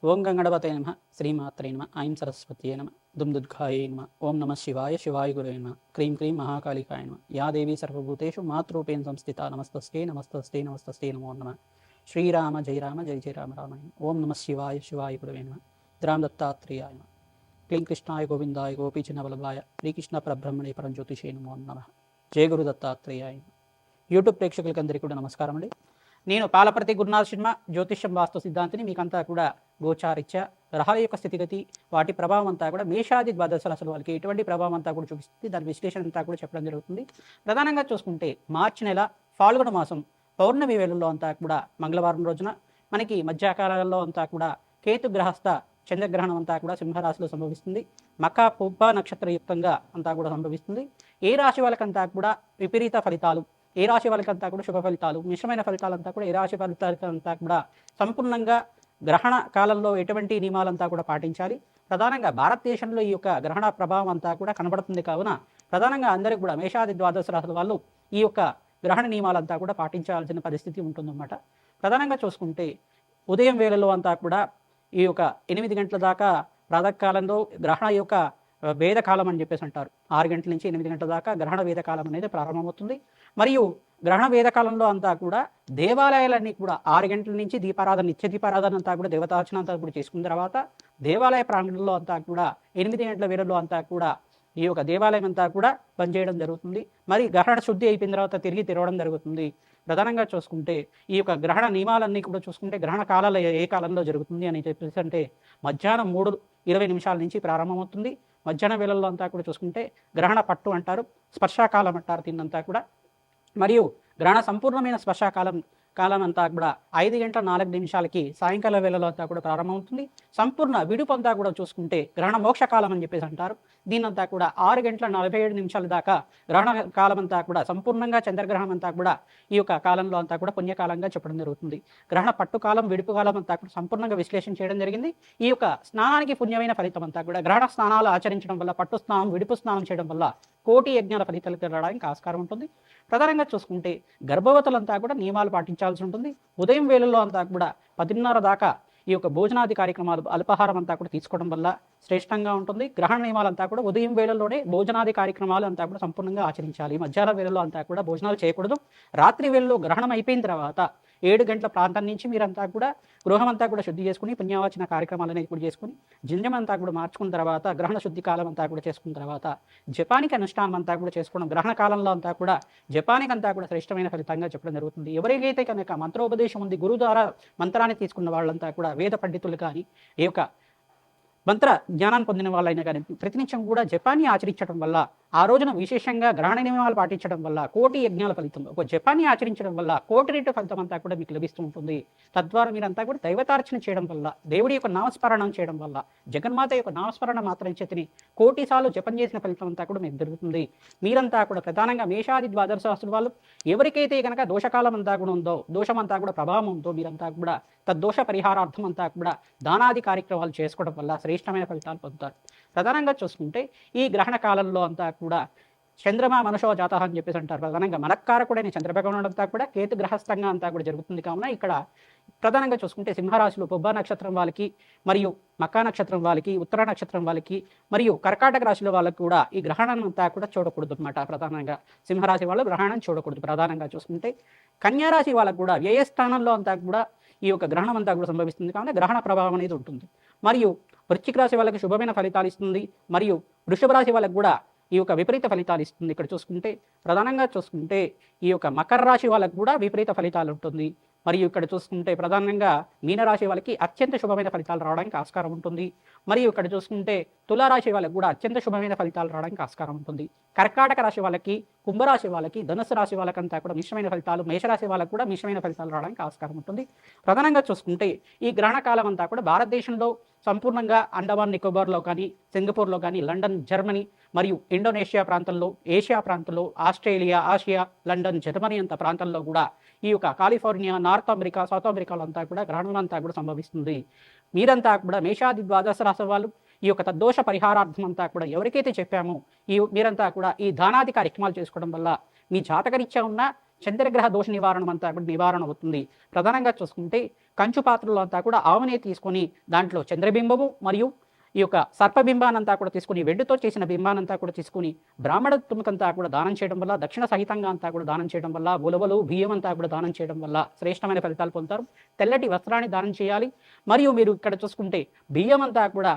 ఓం గంగణపతే నమ శ్రీమాత్రే నమ ఐం సరస్వతీ నమ దుమ్దుద్ఘాయే నమ ఓం నమ శివాయ శివాయ గురే నమ క్రీం క్రీం మహాకాళికాయ నమ యా దేవీ సర్వభూతేషు మాతృరూపేణ సంస్థిత నమస్తస్తే నమస్తస్తే నమస్తస్తే నమో నమ శ్రీరామ జయ రామ జయ జయ రామ రామాయ ఓం నమ శివాయ శివాయ గురవే నమ రామ దత్తాత్రేయాయ నమ క్లీం కృష్ణాయ గోవిందాయ గోపీచనవల్లభాయ శ్రీకృష్ణ పరబ్రహ్మణే పరంజ్యోతిషే నమో నమ జయ గురు దత్తాత్రేయాయ. యూట్యూబ్ ప్రేక్షకులకందరికీ కూడా నమస్కారం అండి. నేను పాలపర్తి గురునాథ్ శర్మ జ్యోతిష్యం వాస్తు సిద్ధాంతిని. మీకంతా కూడా గోచారిత్య గ్రహాల యొక్క స్థితిగతి వాటి ప్రభావం అంతా కూడా మేషాది ద్వాదశ రాశుల వాళ్ళకి ఎటువంటి ప్రభావం అంతా కూడా చూపిస్తుంది, దాని విశ్లేషణ అంతా కూడా చెప్పడం జరుగుతుంది. ప్రధానంగా చూసుకుంటే మార్చి నెల ఫాల్గుణ మాసం పౌర్ణమి వేళల్లో అంతా కూడా మంగళవారం రోజున మనకి మధ్యాకాలంలో అంతా కూడా కేతు గ్రహస్థ చంద్రగ్రహణం అంతా కూడా సింహరాశిలో సంభవిస్తుంది. మకా పుబ్బ నక్షత్రయుక్తంగా అంతా కూడా సంభవిస్తుంది. ఏ రాశి వాళ్ళకంతా కూడా విపరీత ఫలితాలు, ఏ రాశి వాళ్ళకంతా కూడా శుభ ఫలితాలు, మిశ్రమైన ఫలితాలంతా కూడా ఏ రాశి ఫలితాలంతా కూడా సంపూర్ణంగా గ్రహణ కాలంలో ఎటువంటి నియమాలంతా కూడా పాటించాలి. ప్రధానంగా భారతదేశంలో ఈ యొక్క గ్రహణ ప్రభావం అంతా కూడా కనబడుతుంది. కావున ప్రధానంగా అందరికీ కూడా మేషాది ద్వాదశ రాశుల వాళ్ళు ఈ యొక్క గ్రహణ నియమాలంతా కూడా పాటించాల్సిన పరిస్థితి ఉంటుందన్నమాట. ప్రధానంగా చూసుకుంటే ఉదయం వేళలో అంతా కూడా ఈ యొక్క 8 గంటల దాకా ప్రాతకాలంలో గ్రహణ యొక్క వేదకాలం అని చెప్పేసి అంటారు. 6 గంటల నుంచి 8 గంటల దాకా గ్రహణ వేదకాలం అనేది ప్రారంభమవుతుంది. మరియు గ్రహణ వేదకాలంలో అంతా కూడా దేవాలయాలన్నీ కూడా 6 గంటల నుంచి దీపారాధన, నిత్య దీపారాధన అంతా కూడా దేవతార్చన అంతా కూడా చేసుకున్న తర్వాత దేవాలయ ప్రాంగణంలో అంతా కూడా 8 గంటల వేళల్లో అంతా కూడా ఈ యొక్క దేవాలయం అంతా కూడా పనిచేయడం జరుగుతుంది. మరి గ్రహణ శుద్ధి అయిపోయిన తర్వాత తిరిగి తెరవడం జరుగుతుంది. ప్రధానంగా చూసుకుంటే ఈ యొక్క గ్రహణ నియమాలన్నీ కూడా చూసుకుంటే గ్రహణ కాలాలు ఏ కాలంలో జరుగుతుంది అని చెప్పేసి అంటే మధ్యాహ్నం 3:20 నుంచి ప్రారంభమవుతుంది. మధ్యాహ్న వేళల్లో అంతా కూడా చూసుకుంటే గ్రహణ పట్టు అంటారు, స్పర్శాకాలం అంటారు దీన్నంతా కూడా. మరియు గ్రహణ సంపూర్ణమైన స్పర్శాకాలం అంతా కూడా 5:04 సాయంకాల వేళలో అంతా కూడా ప్రారంభమవుతుంది. సంపూర్ణ విడుపు అంతా కూడా చూసుకుంటే గ్రహణ మోక్షకాలం అని చెప్పేసి అంటారు. దీనంతా కూడా 6:47 దాకా గ్రహణ కాలం అంతా కూడా సంపూర్ణంగా చంద్రగ్రహణం అంతా కూడా ఈ యొక్క కాలంలో అంతా కూడా పుణ్యకాలంగా చెప్పడం జరుగుతుంది. గ్రహణ పట్టుకాలం, విడుపు కాలం అంతా కూడా సంపూర్ణంగా విశ్లేషణ చేయడం జరిగింది. ఈ యొక్క స్నానానికి పుణ్యమైన ఫలితం అంతా కూడా గ్రహణ స్నానాలు ఆచరించడం వల్ల, పట్టు స్నానం, విడుపు స్నానం చేయడం వల్ల కోటి యజ్ఞాల ఫలితాలు తిరగడానికి ఆస్కారం ఉంటుంది. ప్రధానంగా చూసుకుంటే గర్భవతులంతా కూడా నియమాలు పాటించాల్సి ఉంటుంది. ఉదయం వేళల్లో అంతా కూడా 10:30 దాకా ఈ యొక్క భోజనాది కార్యక్రమాలు, అల్పాహారం అంతా కూడా తీసుకోవడం వల్ల శ్రేష్టంగా ఉంటుంది. గ్రహణ నియమాలంతా కూడా ఉదయం వేళల్లోనే భోజనాది కార్యక్రమాలు అంతా కూడా సంపూర్ణంగా ఆచరించాలి. మధ్యాహ్న వేళల్లో అంతా కూడా భోజనాలు చేయకూడదు. రాత్రి వేళల్లో గ్రహణం అయిపోయిన తర్వాత 7 గంటల ప్రాంతం నుంచి మీరంతా కూడా గృహం అంతా కూడా శుద్ధి చేసుకుని పుణ్యవాచన కార్యక్రమాలు అనేది కూడా చేసుకుని జింజం అంతా కూడా మార్చుకున్న తర్వాత గ్రహణ శుద్ధి కాలం అంతా కూడా చేసుకున్న తర్వాత జపానిక్ అనుష్ఠానం అంతా కూడా చేసుకోవడం, గ్రహణ కాలంలో అంతా కూడా జపానిక్ అంతా కూడా శ్రేష్టమైన ఫలితంగా చెప్పడం జరుగుతుంది. ఎవరికైతే కనుక మంత్రోపదేశం ఉంది, గురువు ద్వారా మంత్రాన్ని తీసుకున్న వాళ్ళంతా కూడా వేద పండితులు కానీ ఈ యొక్క మంత్ర జ్ఞానాన్ని పొందిన వాళ్ళైనా కానీ ప్రతినిత్యం కూడా జపాన్ని ఆచరించడం వల్ల, ఆ రోజున విశేషంగా గ్రహణ నియమాలు పాటించడం వల్ల కోటి యజ్ఞాల ఫలితం, ఒక జపాన్ని ఆచరించడం వల్ల కోటి రెట్టు ఫలితం అంతా కూడా మీకు లభిస్తూ ఉంటుంది. తద్వారా మీరంతా కూడా దైవతార్చన చేయడం వల్ల, దేవుడి యొక్క నామస్మరణం చేయడం వల్ల, జగన్మాత యొక్క నామస్మరణ మాత్రం చేతిని కోటి సార్లు జపం చేసిన ఫలితం అంతా కూడా మీకు జరుగుతుంది. మీరంతా కూడా ప్రధానంగా మేషాది ద్వాదశ రాశుల వాళ్ళు ఎవరికైతే కనుక దోషకాలం అంతా కూడా ఉందో, దోషం అంతా కూడా ప్రభావం ఉందో, మీరంతా కూడా తద్దోష పరిహారార్థం అంతా కూడా దానాది కార్యక్రమాలు చేసుకోవడం వల్ల శ్రేష్టమైన ఫలితాలు పొందుతారు. ప్రధానంగా చూసుకుంటే ఈ గ్రహణ కాలంలో అంతా కూడా చంద్రమా మనషో జాత అని చెప్పేసి అంటారు. ప్రధానంగా మనక్కారకుడైన చంద్రభగవానుడు అంతా కూడా కేతు గ్రహస్థంగా అంతా కూడా జరుగుతుంది. కావున ఇక్కడ ప్రధానంగా చూసుకుంటే సింహరాశిలో పుబ్బ నక్షత్రం వాళ్ళకి, మరియు మకా నక్షత్రం వాళ్ళకి, ఉత్తర నక్షత్రం వాళ్ళకి, మరియు కర్కాటక రాశిలో వాళ్ళకి కూడా ఈ గ్రహణం అంతా కూడా చూడకూడదు అనమాట. ప్రధానంగా సింహరాశి వాళ్ళు గ్రహణం చూడకూడదు. ప్రధానంగా చూసుకుంటే కన్యారాశి వాళ్ళకు కూడా వ్యయ స్థానంలో అంతా కూడా ఈ యొక్క గ్రహణం అంతా కూడా సంభవిస్తుంది. కావున గ్రహణ ప్రభావం అనేది ఉంటుంది. మరియు వృశ్చిక రాశి వాళ్ళకి శుభమైన ఫలితాలు ఇస్తుంది. మరియు వృషభ రాశి వాళ్ళకి కూడా ఈ యొక్క విపరీత ఫలితాలు ఇస్తుంది. ఇక్కడ చూసుకుంటే ప్రధానంగా చూసుకుంటే ఈ యొక్క మకర రాశి వాళ్ళకు కూడా విపరీత ఫలితాలు ఉంటుంది. మరియు ఇక్కడ చూసుకుంటే ప్రధానంగా మీనరాశి వాళ్ళకి అత్యంత శుభమైన ఫలితాలు రావడానికి ఆస్కారం ఉంటుంది. మరియు ఇక్కడ చూసుకుంటే తులారాశి వాళ్ళకి కూడా అత్యంత శుభమైన ఫలితాలు రావడానికి ఆస్కారం ఉంటుంది. కర్కాటక రాశి వాళ్ళకి, కుంభరాశి వాళ్ళకి, ధనుసు రాశి వాళ్ళకంతా కూడా మిశ్రమైన ఫలితాలు, మేషరాశి వాళ్ళకు కూడా మిశ్రమైన ఫలితాలు రావడానికి ఆస్కారం ఉంటుంది. ప్రధానంగా చూసుకుంటే ఈ గ్రహణ కాలం అంతా కూడా భారతదేశంలో సంపూర్ణంగా అండమాన్ నికోబార్లో కానీ, సింగపూర్లో కానీ, లండన్, జర్మనీ మరియు ఇండోనేషియా ప్రాంతంలో, ఏషియా ప్రాంతంలో, ఆస్ట్రేలియా, ఆసియా, లండన్, జర్మనీ అంత ప్రాంతాల్లో కూడా ఈ యొక్క కాలిఫోర్నియా, నార్త్ అమెరికా, సౌత్ అమెరికాలో అంతా కూడా గ్రహణం అంతా కూడా సంభవిస్తుంది. మీరంతా కూడా మేషాది ద్వాదశ రాశి వాళ్ళు ఈ యొక్క తద్దోష పరిహారార్థం అంతా కూడా ఎవరికైతే చెప్పామో మీరంతా కూడా ఈ దానాది కార్యక్రమాలు చేసుకోవడం వల్ల మీ జాతకరీత్యా ఉన్న చంద్రగ్రహ దోష నివారణం అంతా కూడా నివారణ అవుతుంది. ప్రధానంగా చూసుకుంటే కంచు పాత్రలో అంతా కూడా ఆవునే తీసుకొని దాంట్లో చంద్రబింబము మరియు ఈ యొక్క సర్పబింబానంతా కూడా తీసుకుని, వెండితో చేసిన బింబానంతా కూడా తీసుకుని బ్రాహ్మణత్వకంతా కూడా దానం చేయడం వల్ల, దక్షిణ సహితంగా అంతా కూడా దానం చేయడం వల్ల, ఉలవలు బియ్యం అంతా కూడా దానం చేయడం వల్ల శ్రేష్టమైన ఫలితాలు పొందుతారు. తెల్లటి వస్త్రాన్ని దానం చేయాలి. మరియు మీరు ఇక్కడ చూసుకుంటే బియ్యం అంతా కూడా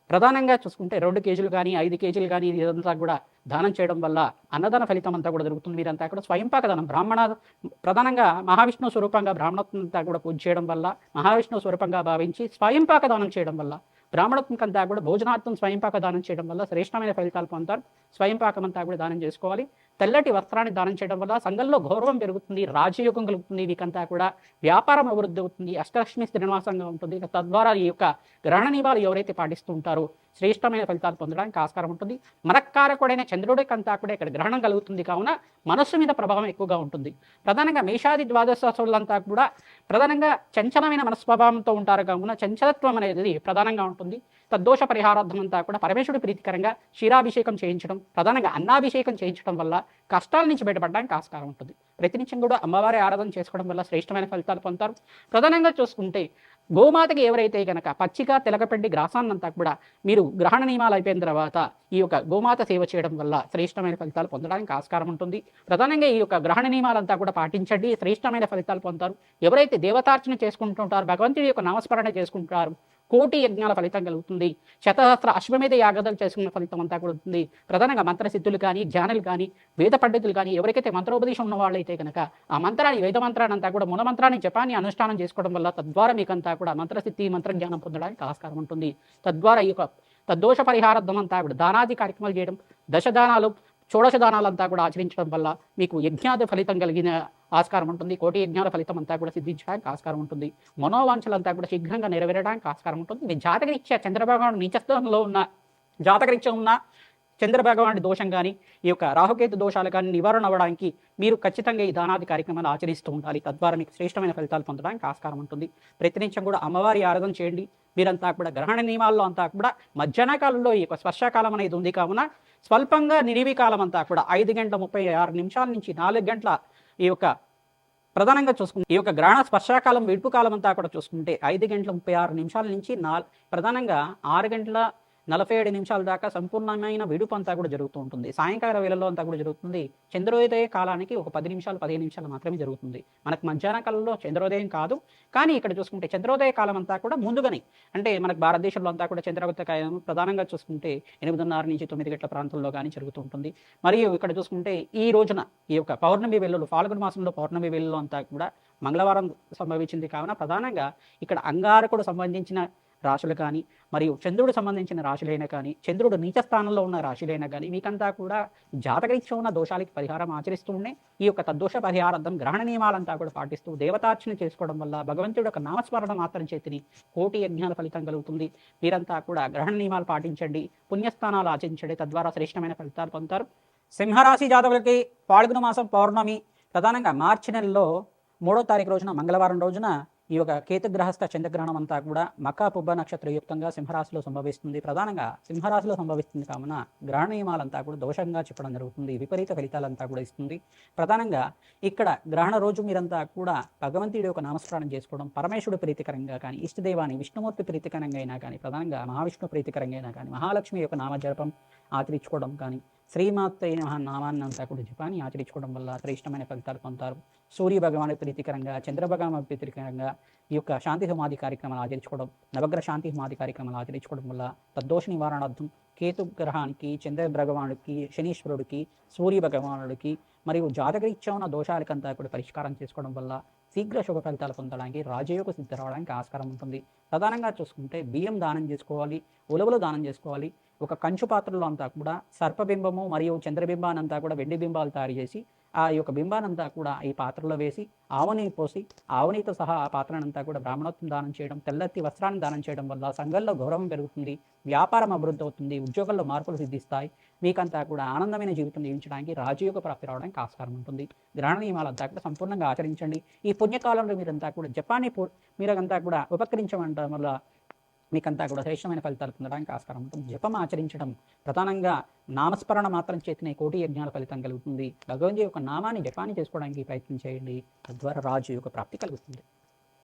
ప్రధానంగా చూసుకుంటే 2 కేజీలు కానీ 5 కేజీలు కానీ ఇదంతా కూడా దానం చేయడం వల్ల అన్నదాన ఫలితం అంతా కూడా దొరుకుతుంది. మీరంతా కూడా స్వయంపాక దానం ప్రధానంగా మహావిష్ణువు స్వరూపంగా బ్రాహ్మణత్వం అంతా కూడా పూజ చేయడం వల్ల, మహావిష్ణువు స్వరూపంగా భావించి స్వయంపాక దానం చేయడం వల్ల, బ్రాహ్మణత్వం అంతా కూడా భోజనార్థం స్వయంపాక దానం చేయడం వల్ల శ్రేష్టమైన ఫలితాలు పొందుతారు. స్వయంపాకం అంతా కూడా దానం చేసుకోవాలి. తెల్లటి వస్త్రాన్ని దానం చేయడం వల్ల సంఘంలో గౌరవం పెరుగుతుంది, రాజయోగం కలుగుతుంది. వీకంతా కూడా వ్యాపారం అభివృద్ధి అవుతుంది, అష్టలక్ష్మి శ్రీనివాసంగా ఉంటుంది. తద్వారా ఈ యొక్క గ్రహణ నియమాలు ఎవరైతే పాటిస్తూ ఉంటారో శ్రేష్టమైన ఫలితాలు పొందడానికి ఆస్కారం ఉంటుంది. మనకారకుడైన చంద్రుడికంతా కూడా ఇక్కడ గ్రహణం కలుగుతుంది కావున మనస్సు మీద ప్రభావం ఎక్కువగా ఉంటుంది. ప్రధానంగా మేషాది ద్వాదశ రాశులంతా కూడా ప్రధానంగా చంచలమైన మనస్వభావంతో ఉంటారు కావున చంచలత్వం అనేది ప్రధానంగా ఉంటుంది. తద్దోష పరిహారార్థం అంతా కూడా పరమేశ్వరుడి ప్రీతికరంగా క్షీరాభిషేకం చేయించడం, ప్రధానంగా అన్నాభిషేకం చేయించడం వల్ల కష్టాల నుంచి బయటపడడానికి ఆస్కారం ఉంటుంది. ప్రతినిత్యం కూడా అమ్మవారి ఆరాధన చేసుకోవడం వల్ల శ్రేష్టమైన ఫలితాలు పొందుతారు. ప్రధానంగా చూసుకుంటే గోమాతకి ఎవరైతే కనుక పచ్చిక తెలకపెండి గ్రాసాన్నంతా కూడా మీరు గ్రహణ నియమాలు అయిపోయిన తర్వాత ఈ యొక్క గోమాత సేవ చేయడం వల్ల శ్రేష్టమైన ఫలితాలు పొందడానికి ఆస్కారం ఉంటుంది. ప్రధానంగా ఈ యొక్క గ్రహణ నియమాలంతా కూడా పాటించండి, శ్రేష్టమైన ఫలితాలు పొందుతారు. ఎవరైతే దేవతార్చన చేసుకుంటుంటారో, భగవంతుడి యొక్క నామస్మరణ చేసుకుంటారు, కోటి యజ్ఞాల ఫలితం కలుగుతుంది. శతసహస్ర అశ్వమేధ యాగాదాలు చేసుకున్న ఫలితం అంతా కూడా ఉంటుంది. ప్రధానంగా మంత్రసిద్ధులు కానీ, జ్ఞానులు కానీ, వేద పండితులు కానీ ఎవరికైతే మంత్రోపదేశం ఉన్న వాళ్ళైతే కనుక ఆ మంత్రాన్ని, వేద మంత్రాన్ని అంతా కూడా మూలమంత్రాన్ని జపాన్ని అనుష్ఠానం చేసుకోవడం వల్ల తద్వారా మీకంతా కూడా మంత్రసిద్ధి, మంత్రజ్ఞానం పొందడానికి ఆస్కారం ఉంటుంది. తద్వారా ఈ యొక్క తద్దోష పరిహారార్థం అంతా కూడా దానాది కార్యక్రమాలు చేయడం, దశదానాలు, షోడశ దానాలంతా కూడా ఆచరించడం వల్ల మీకు యజ్ఞాది ఫలితం కలిగిన ఆస్కారం ఉంటుంది. కోటి యజ్ఞాల ఫలితం అంతా కూడా సిద్ధించడానికి ఆస్కారం ఉంటుంది. మనోవాంఛలంతా కూడా శీఘ్రంగా నెరవేరడానికి ఆస్కారం ఉంటుంది. మీ జాతకరీత్యా చంద్రభగవానుడు నీచస్థానంలో ఉన్న జాతకరీత్యా ఉన్న చంద్రభగవానుడి దోషం కానీ, ఈ యొక్క రాహుకేతు దోషాలు కానీ నివారణ అవ్వడానికి మీరు ఖచ్చితంగా ఈ దానాది కార్యక్రమాలు ఆచరిస్తూ ఉండాలి. తద్వారా మీకు శ్రేష్టమైన ఫలితాలు పొందడానికి ఆస్కారం ఉంటుంది. ప్రతినిత్యం కూడా అమ్మవారి ఆరాధన చేయండి. మీరంతా కూడా గ్రహణ నియమాల్లో అంతా కూడా మధ్యాహ్న కాలంలో ఈ యొక్క స్పర్శకాలం అనేది ఉంది కావున స్వల్పంగా నిడివి కాలం అంతా కూడా 5 గంటల 36 నిమిషాల నుంచి 4 గంటల ఈ యొక్క ప్రధానంగా చూసుకుంటే ఈ యొక్క గ్రహణ స్పర్శకాలం విడుపు కాలం అంతా కూడా చూసుకుంటే 5 గంటల 36 నిమిషాల నుంచి ప్రధానంగా 6 గంటల 47 నిమిషాల దాకా సంపూర్ణమైన విడుపు అంతా కూడా జరుగుతూ ఉంటుంది. సాయంకాల వేళల్లో అంతా కూడా జరుగుతుంది. చంద్రోదయ కాలానికి ఒక 10 నిమిషాలు 15 నిమిషాలు మాత్రమే జరుగుతుంది. మనకు మధ్యాహ్న కాలంలో చంద్రోదయం కాదు, కానీ ఇక్కడ చూసుకుంటే చంద్రోదయ కాలం అంతా కూడా ముందుగానే, అంటే మనకు భారతదేశంలో అంతా కూడా చంద్రోదయ కాలం ప్రధానంగా చూసుకుంటే 8:30 నుంచి 9 గంటల ప్రాంతంలో కానీ జరుగుతూ ఉంటుంది. మరియు ఇక్కడ చూసుకుంటే ఈ రోజున ఈ యొక్క పౌర్ణమి వేళలు, ఫాల్గుణ మాసంలో పౌర్ణమి వేళల్లో అంతా కూడా మంగళవారం సంభవించింది కావున ప్రధానంగా ఇక్కడ అంగారకుడు సంబంధించిన రాశులు కానీ, మరియు చంద్రుడు సంబంధించిన రాశులైనా కానీ, చంద్రుడు నీచ స్థానంలో ఉన్న రాశులైనా కానీ మీకంతా కూడా జాతకరీత్యా ఉన్న దోషాలకి పరిహారం ఆచరిస్తూనే ఈ యొక్క తద్దోష పరిహారార్థం గ్రహణ నియమాలంతా కూడా పాటిస్తూ దేవతార్చన చేసుకోవడం వల్ల భగవంతుడు యొక్క నామస్మరణ మాత్రం చేతిని కోటి యజ్ఞాల ఫలితం కలుగుతుంది. మీరంతా కూడా గ్రహణ నియమాలు పాటించండి, పుణ్యస్థానాలు ఆచరించండి. తద్వారా శ్రేష్టమైన ఫలితాలు పొందుతారు. సింహరాశి జాతకులకి ఫాల్గుణ మాసం పౌర్ణమి ప్రధానంగా మార్చి నెలలో 3వ తారీఖు రోజున మంగళవారం రోజున ఈ యొక్క కేతుగ్రహస్థ చంద్రగ్రహణం అంతా కూడా మకా పుబ్బ నక్షత్రయుక్తంగా సింహరాశిలో సంభవిస్తుంది. ప్రధానంగా సింహరాశిలో సంభవిస్తుంది కావున గ్రహణ నియమాలంతా కూడా దోషంగా చెప్పడం జరుగుతుంది. విపరీత ఫలితాలంతా కూడా ఇస్తుంది. ప్రధానంగా ఇక్కడ గ్రహణ రోజు మీరంతా కూడా భగవంతుడి యొక్క నామస్మరణం చేసుకోవడం, పరమేశ్వరుడు ప్రీతికరంగా కానీ, ఇష్టదేవాన్ని విష్ణుమూర్తి ప్రీతికరంగా అయినా కానీ, ప్రధానంగా మహావిష్ణు ప్రీతికరంగా అయినా కానీ, మహాలక్ష్మి యొక్క నామజపం ఆచరించుకోవడం కానీ, శ్రీమాత్రే నామాన్ని అంతా కూడా జపాన్ని ఆచరించుకోవడం వల్ల శ్రేష్టమైన ఫలితాలు పొందుతారు. సూర్య భగవాను ప్రీతికరంగా, చంద్ర భగవాను ప్రీతికరంగా ఈ యొక్క శాంతి సమాధి కార్యక్రమాలు ఆచరించుకోవడం, నవగ్రహ శాంతి సమాధి కార్యక్రమాలు ఆచరించుకోవడం వల్ల తద్దోష నివారణార్థం కేతు గ్రహానికి, చంద్ర భగవానుడికి, శనీశ్వరుడికి, సూర్య భగవానుడికి మరియు జాతకరీత్యా ఉన్న దోషాలకంతా కూడా పరిష్కారం చేసుకోవడం వల్ల శీఘ్ర శుభ ఫలితాలు పొందడానికి, రాజయోగ సిద్ధి రావడానికి ఆస్కారం ఉంటుంది. ప్రధానంగా చూసుకుంటే బియ్యం దానం చేసుకోవాలి, ఉలవలు దానం చేసుకోవాలి. ఒక కంచు పాత్రలో అంతా కూడా సర్పబింబము మరియు చంద్రబింబానంతా కూడా వెండి బింబాలు తయారు చేసి ఆ యొక్క బింబానంతా కూడా ఈ పాత్రలో వేసి ఆవుని పోసి ఆవునితో సహా ఆ పాత్రనంతా కూడా బ్రాహ్మణత్వం దానం చేయడం, తెల్లటి వస్త్రాన్ని దానం చేయడం వల్ల సంఘంలో గౌరవం పెరుగుతుంది, వ్యాపారం అభివృద్ధి అవుతుంది, ఉద్యోగాల్లో మార్పులు సిద్ధిస్తాయి. మీకంతా కూడా ఆనందమైన జీవితం జీవించడానికి, రాజయోగ ప్రాప్తి రావడానికి ఆస్కారం ఉంటుంది. గ్రహణ నియమాలంతా కూడా సంపూర్ణంగా ఆచరించండి. ఈ పుణ్యకాలంలో మీరంతా కూడా జపాన్ని మీరంతా కూడా ఉపకరించడం వల్ల మీకంతా కూడా శ్రేష్టమైన ఫలితాలు పొందడానికి ఆస్కారం ఉంటుంది. జపం ఆచరించడం ప్రధానంగా నామస్మరణ మాత్రం చేతనే కోటి యజ్ఞాల ఫలితం కలుగుతుంది. భగవంతుడి యొక్క నామాన్ని జపాన్ని చేసుకోవడానికి ప్రయత్నం చేయండి. తద్వారా రాజు యొక్క ప్రాప్తి కలుగుతుంది.